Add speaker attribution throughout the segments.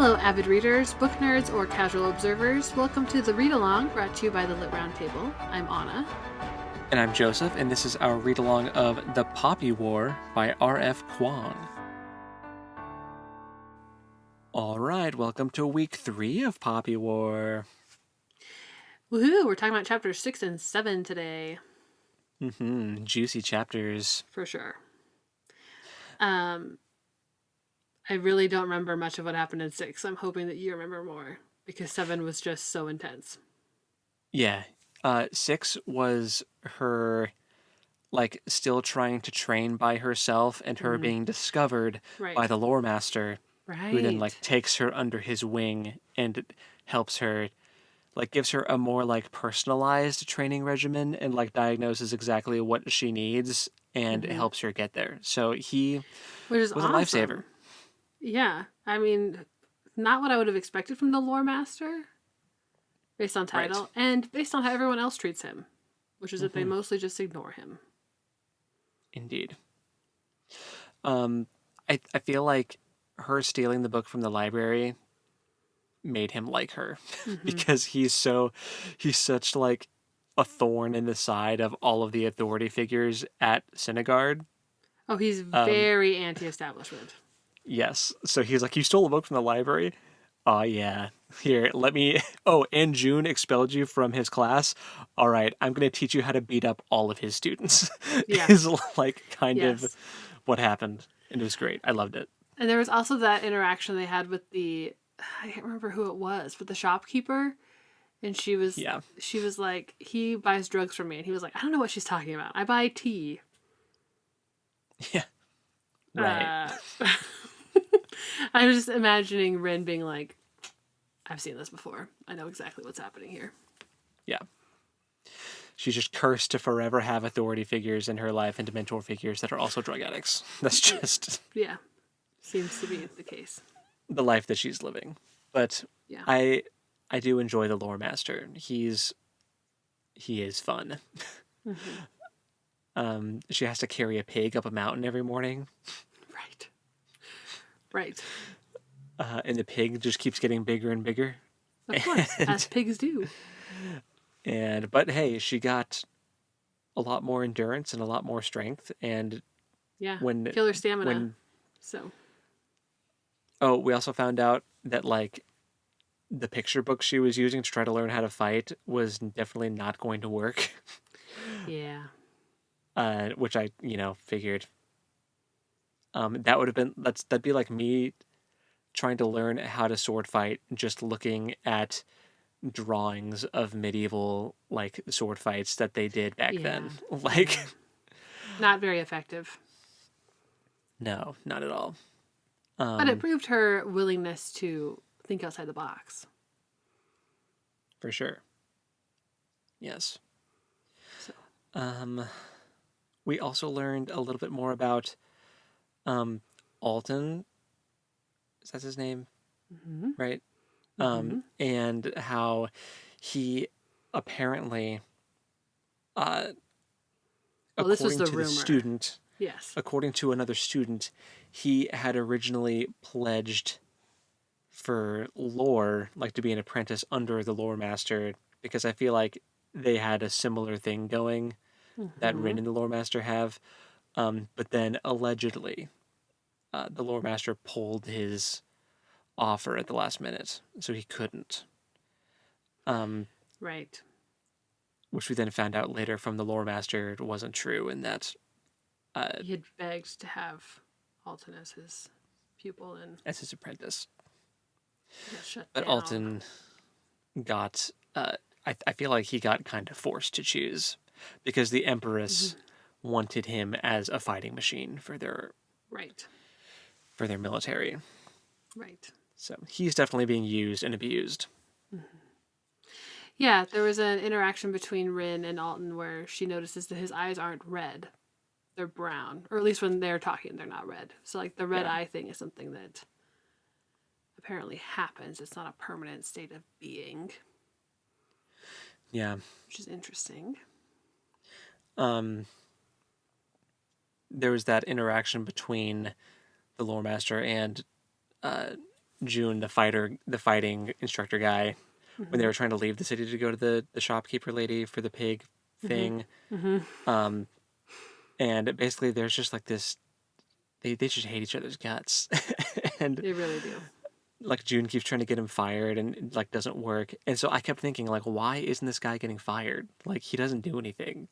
Speaker 1: Hello, avid readers, book nerds, or casual observers. Welcome to the Read Along, brought to you by the Lit Round Table. I'm Anna.
Speaker 2: And I'm Joseph, and this is our read along of The Poppy War by R.F. Kuang. All right, welcome to week 3 of Poppy War.
Speaker 1: Woohoo! We're talking about chapters 6 and 7 today.
Speaker 2: Juicy chapters.
Speaker 1: For sure. I really don't remember much of what happened in 6. I'm hoping that you remember more, because 7 was just so intense.
Speaker 2: Yeah, 6 was her, still trying to train by herself and her being discovered by the lore master, who then, takes her under his wing and helps her, gives her a more, personalized training regimen and, diagnoses exactly what she needs and helps her get there. So he
Speaker 1: Which is
Speaker 2: was
Speaker 1: awesome.
Speaker 2: a lifesaver.
Speaker 1: Yeah, I mean, not what I would have expected from the lore master, based on title, and based on how everyone else treats him, which is that they mostly just ignore him.
Speaker 2: Indeed. I feel like her stealing the book from the library made him like her because he's such a thorn in the side of all of the authority figures at Synagard.
Speaker 1: Oh, he's very anti-establishment.
Speaker 2: Yes. So he's like, you stole a book from the library? Oh, yeah. Here, let me... Oh, and June expelled you from his class? All right, I'm going to teach you how to beat up all of his students.
Speaker 1: Yeah.
Speaker 2: Is kind of what happened. And it was great. I loved it.
Speaker 1: And there was also that interaction they had with I can't remember who it was, but the shopkeeper. And she was like, he buys drugs from me. And he was like, I don't know what she's talking about. I buy tea.
Speaker 2: Yeah. Right.
Speaker 1: I was just imagining Rin being like, I've seen this before. I know exactly what's happening here.
Speaker 2: Yeah. She's just cursed to forever have authority figures in her life and mentor figures that are also drug addicts. That's just...
Speaker 1: Yeah. Seems to be the case.
Speaker 2: The life that she's living. But yeah. I do enjoy the lore master. He is fun. She has to carry a pig up a mountain every morning.
Speaker 1: Right.
Speaker 2: And the pig just keeps getting bigger and bigger.
Speaker 1: Of course, as pigs do.
Speaker 2: But hey, she got a lot more endurance and a lot more strength, and
Speaker 1: killer stamina.
Speaker 2: Oh, we also found out that the picture book she was using to try to learn how to fight was definitely not going to work.
Speaker 1: Yeah.
Speaker 2: Which I, figured. That would have been that'd be like me trying to learn how to sword fight just looking at drawings of medieval sword fights that they did back then.
Speaker 1: Not very effective.
Speaker 2: No, not at all.
Speaker 1: But it proved her willingness to think outside the box.
Speaker 2: For sure. Yes. So. We also learned a little bit more about Alton. Is that his name? Right? And how he apparently,
Speaker 1: this was the rumor.
Speaker 2: The student,
Speaker 1: yes.
Speaker 2: According to another student, he had originally pledged for lore, to be an apprentice under the lore master, because I feel like they had a similar thing going that Rin and the lore master have. But then allegedly, the lore master pulled his offer at the last minute, so he couldn't.
Speaker 1: Right.
Speaker 2: Which we then found out later from the lore master wasn't true, and that
Speaker 1: he had begged to have Alton as his pupil and
Speaker 2: as his apprentice.
Speaker 1: But down.
Speaker 2: Alton got. I feel like he got kind of forced to choose because the Empress wanted him as a fighting machine for their military.
Speaker 1: Right.
Speaker 2: So he's definitely being used and abused.
Speaker 1: Yeah, there was an interaction between Rin and Alton where she notices that his eyes aren't red. They're brown. Or at least when they're talking, they're not red. So the red eye thing is something that apparently happens. It's not a permanent state of being.
Speaker 2: Yeah.
Speaker 1: Which is interesting.
Speaker 2: There was that interaction between the lore master and June, the fighting instructor guy, when they were trying to leave the city to go to the shopkeeper lady for the pig thing. And basically there's just like this, they just hate each other's guts. And
Speaker 1: They really do.
Speaker 2: like June keeps trying to get him fired and like doesn't work. And so I kept thinking like, why isn't this guy getting fired? Like he doesn't do anything.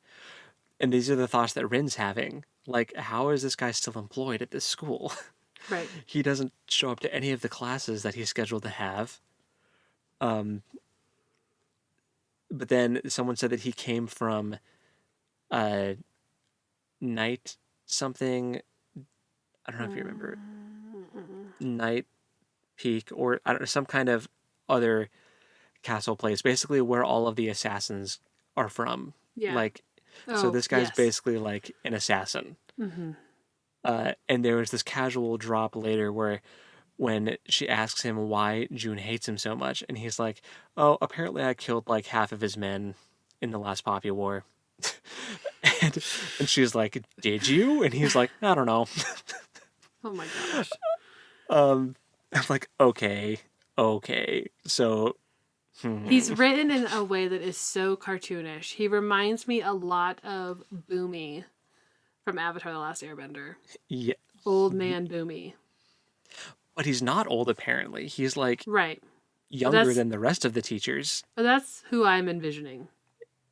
Speaker 2: And these are the thoughts that Rin's having. Like, how is this guy still employed at this school?
Speaker 1: Right.
Speaker 2: He doesn't show up to any of the classes that he's scheduled to have. But then someone said that he came from Night something. I don't know if you remember. Night Peak or I don't know, some kind of other castle place, basically where all of the assassins are from.
Speaker 1: Yeah.
Speaker 2: Like, so this guy's
Speaker 1: yes.
Speaker 2: basically like an assassin. And there was this casual drop later where when she asks him why June hates him so much, and he's like, "Oh, apparently I killed like half of his men in the last Poppy War." and she's like, "Did you?" And he's like, "I don't know."
Speaker 1: Oh my gosh.
Speaker 2: I'm like, okay. So
Speaker 1: he's written in a way that is so cartoonish. He reminds me a lot of Boomy from Avatar: The Last Airbender.
Speaker 2: Yeah.
Speaker 1: Old man Boomy.
Speaker 2: But he's not old, apparently. He's like younger than the rest of the teachers.
Speaker 1: But that's who I'm envisioning.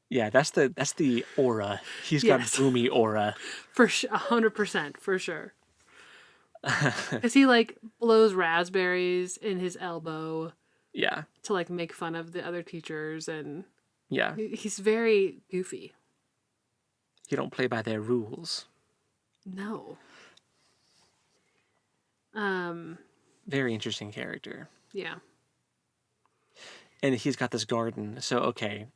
Speaker 2: Yeah, that's the aura. He's got Boomy aura.
Speaker 1: For 100%, for sure. Because he like blows raspberries in his elbow.
Speaker 2: Yeah.
Speaker 1: To like make fun of the other teachers, and
Speaker 2: yeah,
Speaker 1: he's very goofy.
Speaker 2: You don't play by their rules.
Speaker 1: No.
Speaker 2: Very interesting character.
Speaker 1: Yeah.
Speaker 2: And he's got this garden. So okay,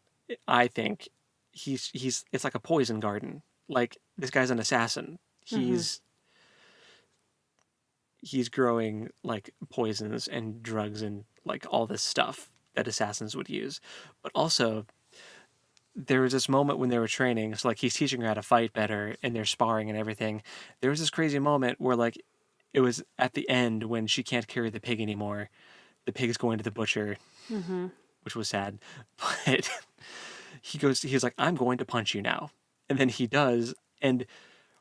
Speaker 2: I think he's it's like a poison garden. Like this guy's an assassin. He's growing like poisons and drugs and like all this stuff that assassins would use. But also there was this moment when they were training, so like he's teaching her how to fight better and they're sparring and everything. There was this crazy moment where like it was at the end when she can't carry the pig anymore. The pig's going to the butcher, which was sad. But he's like, "I'm going to punch you now." And then he does. And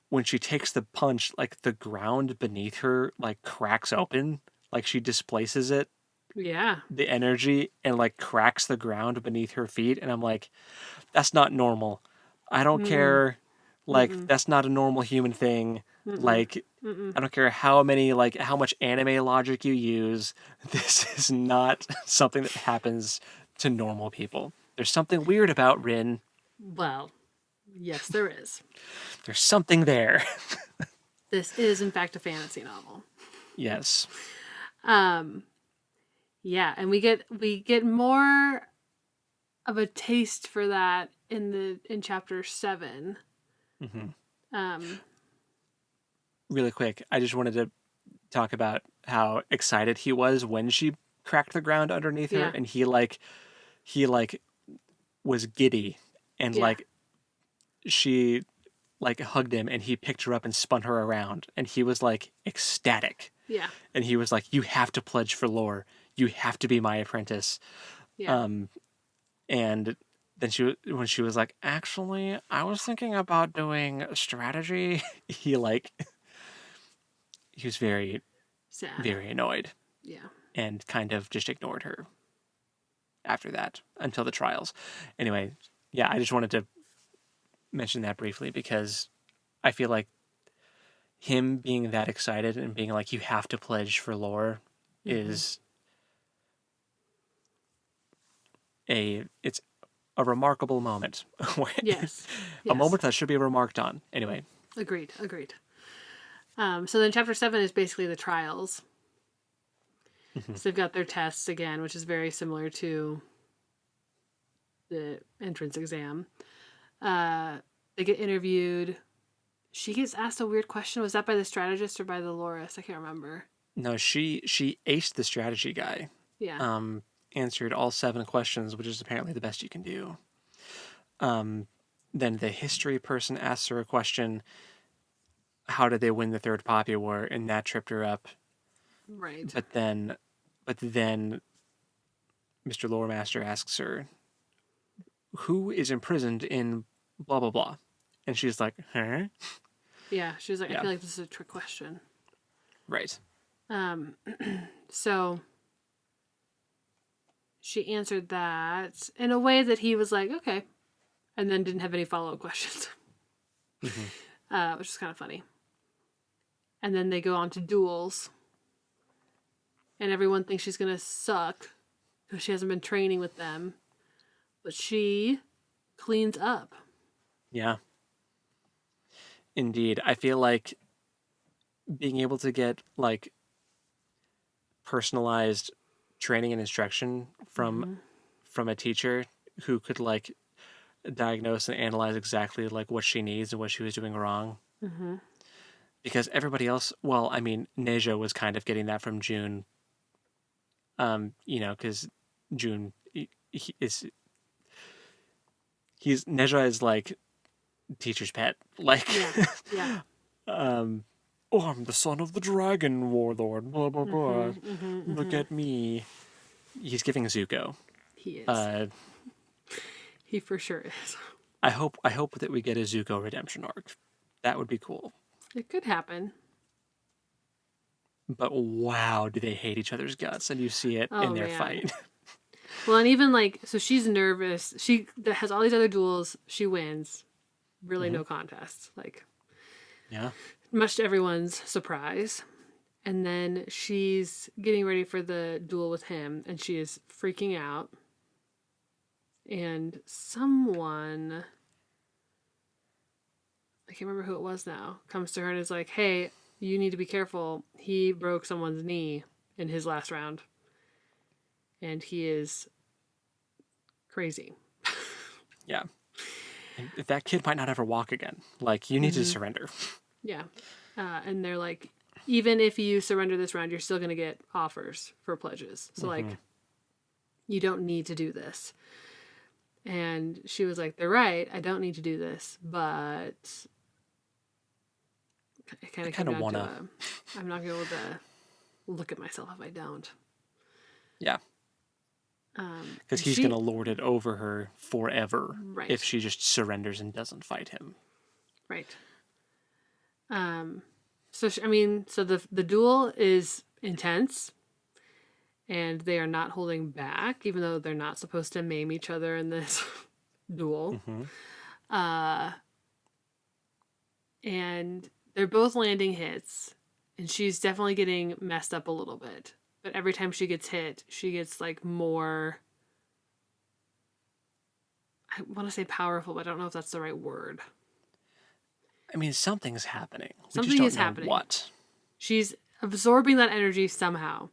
Speaker 2: when she takes the punch, like the ground beneath her, like cracks open, like she displaces it.
Speaker 1: Yeah.
Speaker 2: The energy and like cracks the ground beneath her feet. And I'm like, that's not normal. I don't care. Like, that's not a normal human thing. Like, I don't care how much anime logic you use. This is not something that happens to normal people. There's something weird about Rin.
Speaker 1: Well, yes, there is.
Speaker 2: There's something there.
Speaker 1: This is, in fact, a fantasy novel.
Speaker 2: Yes.
Speaker 1: Yeah, and we get more of a taste for that in chapter 7.
Speaker 2: Really quick, I just wanted to talk about how excited he was when she cracked the ground underneath her, and he was giddy, and like she like hugged him, and he picked her up and spun her around, and he was like ecstatic.
Speaker 1: Yeah.
Speaker 2: And he was like, "You have to pledge for lore. You have to be my apprentice."
Speaker 1: Yeah.
Speaker 2: And then when she was like, "Actually, I was thinking about doing strategy," he was very
Speaker 1: sad,
Speaker 2: very annoyed.
Speaker 1: Yeah.
Speaker 2: And kind of just ignored her after that until the trials. Anyway, yeah, I just wanted to mention that briefly because I feel like him being that excited and being like, "You have to pledge for lore," is it's a remarkable moment.
Speaker 1: Yes.
Speaker 2: A moment that should be remarked on. Anyway.
Speaker 1: Agreed. So then chapter 7 is basically the trials. So they've got their tests again, which is very similar to the entrance exam. They get interviewed. She gets asked a weird question. Was that by the strategist or by the lorist? I can't remember.
Speaker 2: No, she aced the strategy guy.
Speaker 1: Yeah.
Speaker 2: Answered all 7 questions, which is apparently the best you can do. Then the history person asks her a question. How did they win the Third Poppy War? And that tripped her up.
Speaker 1: Right.
Speaker 2: But then But then Mr. Lore Master asks her, who is imprisoned in blah, blah, blah. And she's like, huh?
Speaker 1: Yeah, she was like, I feel like this is a trick question.
Speaker 2: Right.
Speaker 1: So she answered that in a way that he was like, okay. And then didn't have any follow-up questions. Which is kind of funny. And then they go on to duels. And everyone thinks she's going to suck because she hasn't been training with them. But she cleans up.
Speaker 2: Yeah. Indeed. I feel like being able to get like personalized training and instruction from a teacher who could like diagnose and analyze exactly like what she needs and what she was doing wrong. Because everybody else, well, I mean, Neja was kind of getting that from June. You know, because June Neja is like teacher's pet. Like,
Speaker 1: yeah.
Speaker 2: Oh, I'm the son of the dragon warlord. Blah blah blah. Look at me. He's giving Zuko.
Speaker 1: He is. He for sure is.
Speaker 2: I hope that we get a Zuko redemption arc. That would be cool.
Speaker 1: It could happen.
Speaker 2: But wow, do they hate each other's guts, and you see it in their fight.
Speaker 1: Well, and even like, so she's nervous. She has all these other duels. She wins. Really no contest. Like,
Speaker 2: yeah.
Speaker 1: Much to everyone's surprise. And then she's getting ready for the duel with him, and she is freaking out. And someone, I can't remember who it was now, comes to her and is like, hey, you need to be careful. He broke someone's knee in his last round. And he is crazy.
Speaker 2: Yeah. And that kid might not ever walk again. Like, you need to surrender.
Speaker 1: Yeah. And they're like, even if you surrender this round, you're still going to get offers for pledges. So, like, you don't need to do this. And she was like, they're right. I don't need to do this. But I kind of want to. I'm not going to be able to look at myself if I don't.
Speaker 2: Yeah. Because he's going to lord it over her forever if she just surrenders and doesn't fight him.
Speaker 1: Right. So the duel is intense, and they are not holding back, even though they're not supposed to maim each other in this duel. And they're both landing hits, and she's definitely getting messed up a little bit. But every time she gets hit, she gets like more, I want to say powerful, but I don't know if that's the right word.
Speaker 2: I mean, something's happening.
Speaker 1: Something is happening.
Speaker 2: What? She's
Speaker 1: absorbing that energy somehow.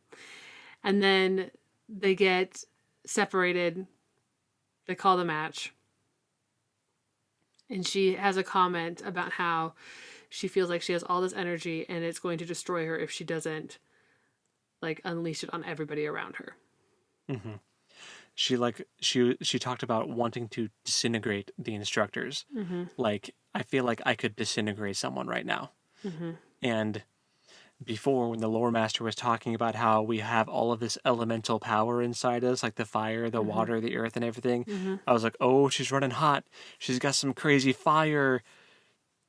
Speaker 1: And then they get separated. They call the match. And she has a comment about how she feels like she has all this energy and it's going to destroy her if she doesn't like unleash it on everybody around her.
Speaker 2: She talked about wanting to disintegrate the instructors. Like, I feel like I could disintegrate someone right now. And before, when the lore master was talking about how we have all of this elemental power inside us, like the fire, the water, the earth, and everything, I was like, oh, she's running hot. She's got some crazy fire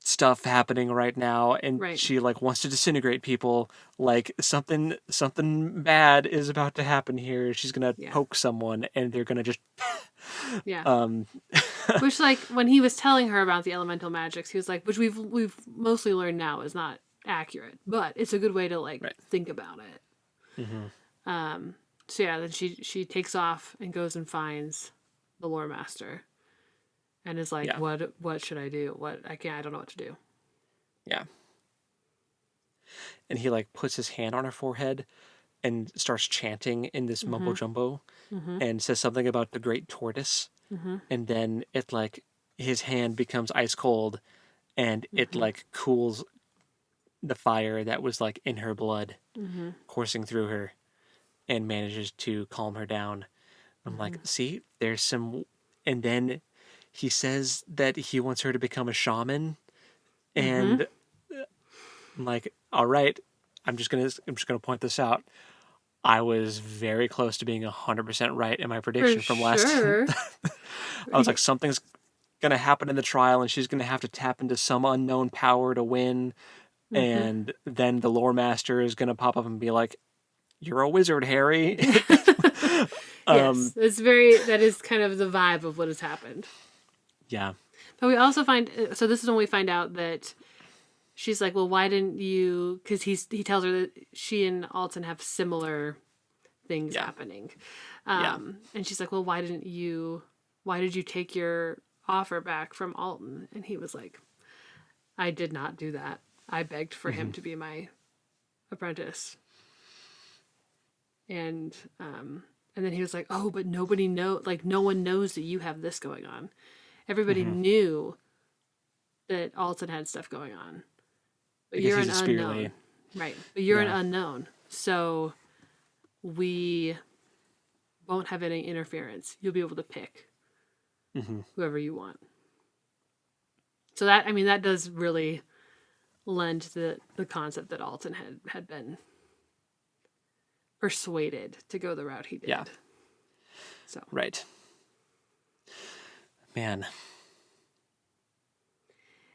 Speaker 2: stuff happening right now, and she like wants to disintegrate people. Like something bad is about to happen here. She's gonna poke someone, and they're gonna just
Speaker 1: Which, like, when he was telling her about the elemental magics, he was like, which we've mostly learned now is not accurate, but it's a good way to like think about it. So yeah, then she takes off and goes and finds the lore master. And is like, what should I do? I don't know what to do.
Speaker 2: Yeah. And he like puts his hand on her forehead and starts chanting in this mumbo jumbo and says something about the great tortoise. And then it like his hand becomes ice cold and it like cools the fire that was like in her blood coursing through her and manages to calm her down. I'm like, see, there's some, and then he says that he wants her to become a shaman, and I'm like, all right, I'm just gonna point this out. I was very close to being 100% right in my prediction from last time. I was like, something's going to happen in the trial, and she's going to have to tap into some unknown power to win. And then the lore master is going to pop up and be like, "You're a wizard, Harry."
Speaker 1: Yes, that is kind of the vibe of what has happened.
Speaker 2: Yeah.
Speaker 1: But we also so this is when we find out that she's like, well, why didn't you, because he tells her that she and Alton have similar things happening. And she's like, well, why did you take your offer back from Alton? And he was like, I did not do that. I begged for him to be my apprentice. And then he was like, oh, but no one knows that you have this going on. Everybody knew that Alton had stuff going on. But because you're an unknown. Right. But you're an unknown. So we won't have any interference. You'll be able to pick whoever you want. So that does really lend to the concept that Alton had been persuaded to go the route he did. Yeah. So.
Speaker 2: Right. Man.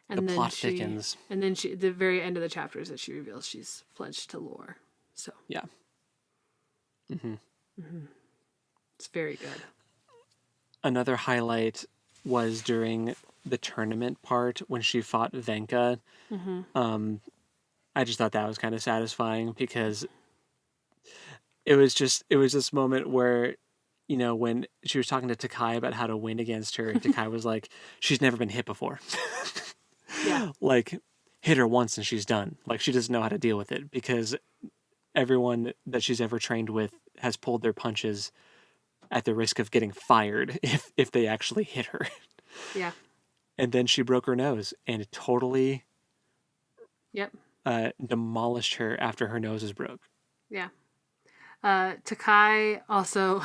Speaker 1: And
Speaker 2: the plot thickens.
Speaker 1: And then the very end of the chapter is that she reveals she's pledged to lore. So.
Speaker 2: Yeah.
Speaker 1: It's very good.
Speaker 2: Another highlight was during the tournament part when she fought Venka. I just thought that was kind of satisfying because it was this moment where, when she was talking to Takai about how to win against her, Takai was like, she's never been hit before.
Speaker 1: Yeah.
Speaker 2: Like, hit her once and she's done. Like, she doesn't know how to deal with it because everyone that she's ever trained with has pulled their punches at the risk of getting fired if they actually hit her.
Speaker 1: Yeah.
Speaker 2: And then she broke her nose and totally demolished her after her nose is broke.
Speaker 1: Yeah. Takai also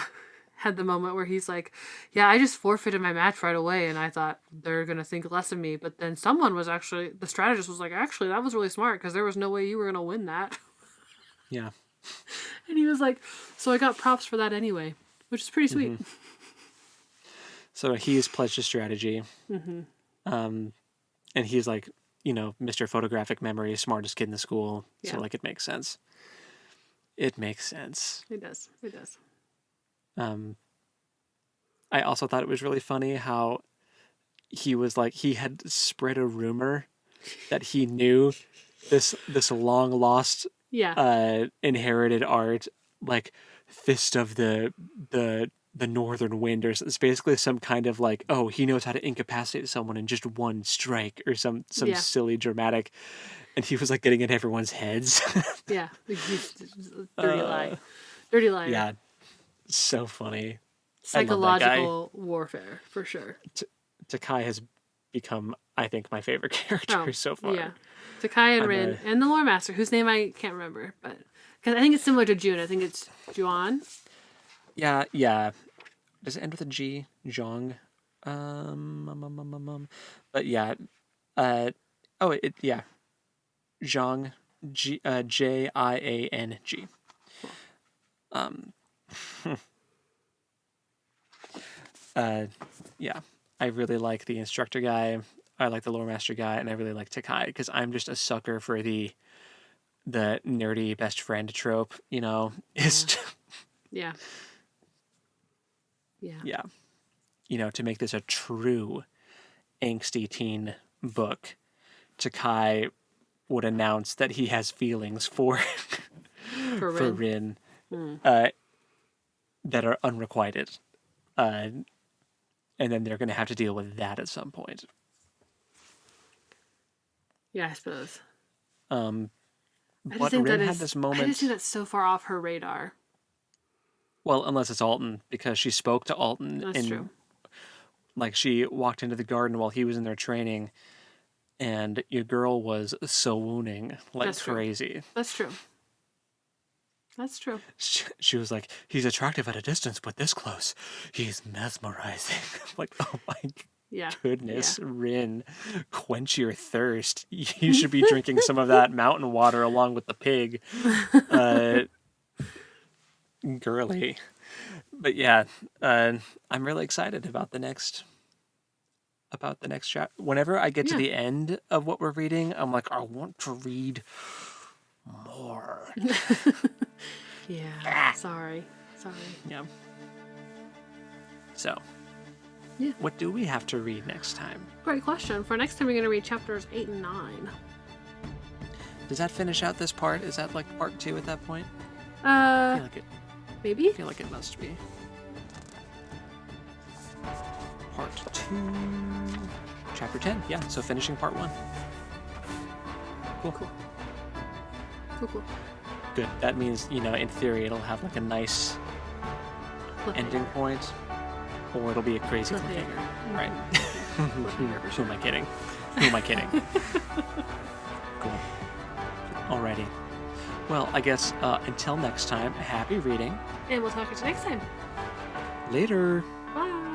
Speaker 1: had the moment where he's like, yeah, I just forfeited my match right away, and I thought they're going to think less of me, but then the strategist was like, actually, that was really smart, because there was no way you were going to win that.
Speaker 2: Yeah.
Speaker 1: And he was like, so I got props for that anyway, which is pretty sweet.
Speaker 2: So he's pledged a strategy. And he's like, Mr. Photographic Memory, smartest kid in the school. Yeah. So, it makes sense. It makes sense.
Speaker 1: It does. It does.
Speaker 2: I also thought it was really funny how he was like, he had spread a rumor that he knew this long lost inherited art, like Fist of the Northern Wind, or it's basically some kind of like, oh, he knows how to incapacitate someone in just one strike, or some silly dramatic, and he was like getting in everyone's heads.
Speaker 1: Yeah, dirty lie. Dirty liar.
Speaker 2: Yeah, so funny.
Speaker 1: Psychological warfare, for sure.
Speaker 2: Takai has become, I think, my favorite character so far. Yeah,
Speaker 1: Takai and Rin, and the lore master, whose name I can't remember, but because I think it's similar to June. I think it's Juan.
Speaker 2: Yeah. Does it end with a G? Zhong. But yeah. Zhang. Jiang. Yeah. I really like the instructor guy. I like the lore master guy, and I really like Takai because I'm just a sucker for the nerdy best friend trope.
Speaker 1: Yeah.
Speaker 2: Yeah. To make this a true angsty teen book, Takai would announce that he has feelings for Rin that are unrequited. And then they're going to have to deal with that at some point.
Speaker 1: Yeah, I suppose.
Speaker 2: But Rin had this moment.
Speaker 1: I just think that's so far off her radar.
Speaker 2: Well, unless it's Alton, because she spoke to Alton.
Speaker 1: That's true.
Speaker 2: Like, she walked into the garden while he was in there training, and your girl was swooning like
Speaker 1: That's
Speaker 2: crazy.
Speaker 1: True. That's true. That's true.
Speaker 2: She was like, he's attractive at a distance, but this close, he's mesmerizing. Like, oh my goodness, Rin, quench your thirst. You should be drinking some of that mountain water along with the pig. girly. But yeah, I'm really excited about the next chapter. Whenever I get to the end of what we're reading, I'm like, I want to read more.
Speaker 1: Yeah. Sorry.
Speaker 2: Yeah. So, what do we have to read next time?
Speaker 1: Great question. For next time, we're going to read chapters 8 and 9.
Speaker 2: Does that finish out this part? Is that like part 2 at that point? I feel like it.
Speaker 1: Maybe?
Speaker 2: I feel like it must be. Part 2. Chapter 10. Yeah, so finishing part 1. Cool. Good. That means, in theory, it'll have like a nice ending point. Or it'll be a crazy cliffhanger. Right. Who am I kidding? Cool. Alrighty. Well, I guess until next time, happy reading.
Speaker 1: And we'll talk to you next time.
Speaker 2: Later.
Speaker 1: Bye.